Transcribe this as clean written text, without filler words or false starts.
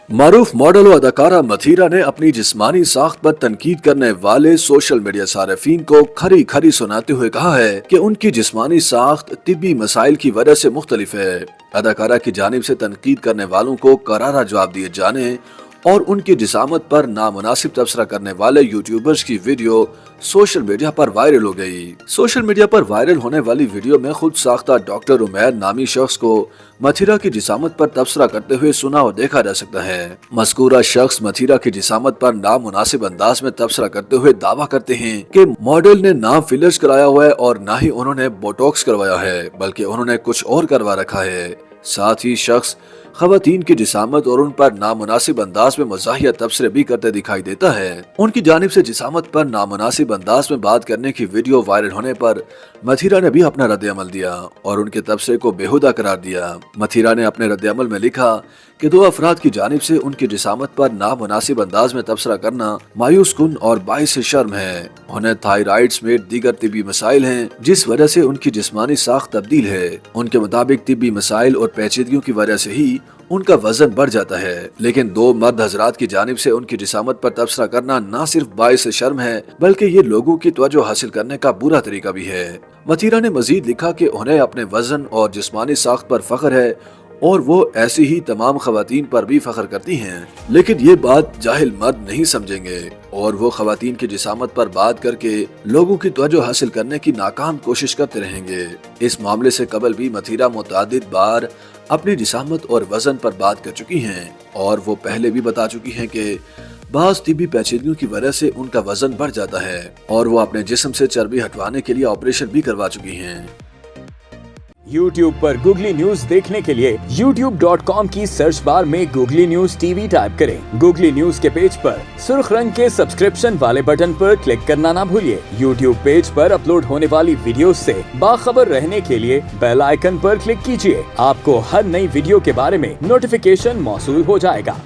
मारूफ model और अदाकारा मथीरा ने अपनी जिस्मानी साख्त पर तनकीद करने वाले सोशल मीडिया सारिफीन को खरी खरी सुनाते हुए कहा है कि उनकी जिस्मानी साख्त तिब्बी मसाइल की वजह से मुख्तलिफ है। अदाकारा की जानिब से तनकीद करने वालों को करारा जवाब दिए जाने और उनकी जिसामत पर नामुनासिब तबसरा करने वाले यूट्यूबर्स की वीडियो सोशल मीडिया पर वायरल हो गई। सोशल मीडिया पर वायरल होने वाली वीडियो में खुद साख्ता डॉक्टर उमैर नामी शख्स को मथीरा की जिसामत पर तबसरा करते हुए सुना और देखा जा सकता है। मज़कूरा शख्स मथीरा की जिसामत पर नामुनासिब अंदाज में तबसरा करते हुए दावा करते हैं कि मॉडल ने ना फिलर्स कराया हुआ है और ना ही उन्होंने बोटॉक्स करवाया है, बल्कि उन्होंने कुछ और करवा रखा है। साथ ही शख्स खवातीन की जिसामत और उन पर नामुनासिब अंदाज में मज़ाहिया तबसरे भी करते दिखाई देता है। उनकी जानिब से जिसामत पर नामुनासिब अंदाज में बात करने की वीडियो वायरल होने पर मथीरा ने भी अपना रद्द-ए-अमल दिया और उनके तबसरे को बेहुदा करार दिया। मथीरा ने अपने रद्द-ए-अमल में लिखा कि दो अफराद की जानिब से उनकी जिसामत पर नामुनासिब अंदाज में तबसरा करना मायूस कुन और बाइस शर्म है। उन्हें थायराइड समेत दीगर तिब्बी मसाइल हैं, जिस वजह से उनकी जिस्मानी साख्त तब्दील है। उनके मुताबिक तिब्बी मसाइल और पेचीदगियों की वजह से ही उनका वजन बढ़ जाता है, लेकिन दो मर्द हजरात की जानिब से उनकी जिसामत पर तबसरा करना न सिर्फ बाइस शर्म है, बल्कि ये लोगों की तवज्जो हासिल करने का बुरा तरीका भी है। मथीरा ने मजीद लिखा कि उन्हें अपने वजन और जिस्मानी साख्त पर फख्र है और वो ऐसी ही तमाम खवातीन पर भी फख्र करती हैं, लेकिन ये बात जाहिल मर्द नहीं समझेंगे और वो खवातीन की जिसामत पर बात करके लोगों की तवज्जो हासिल करने की नाकाम कोशिश करते रहेंगे। इस मामले से कबल भी मथीरा मुतअद्दिद बार अपनी जिसामत और वजन पर बात कर चुकी हैं और वो पहले भी बता चुकी हैं कि बाज़ तिब्बी पेचीदगियों की वजह से उनका वजन बढ़ जाता है और वो अपने जिस्म से चर्बी हटवाने के लिए ऑपरेशन भी करवा चुकी हैं। YouTube पर गूगली न्यूज देखने के लिए youtube.com की सर्च बार में गूगली न्यूज टीवी टाइप करें। गूगली न्यूज के पेज पर सुर्ख रंग के सब्सक्रिप्शन वाले बटन पर क्लिक करना ना भूलिए। YouTube पेज पर अपलोड होने वाली वीडियोस से बाखबर रहने के लिए बेल आइकन पर क्लिक कीजिए। आपको हर नई वीडियो के बारे में नोटिफिकेशन मौसूल हो जाएगा।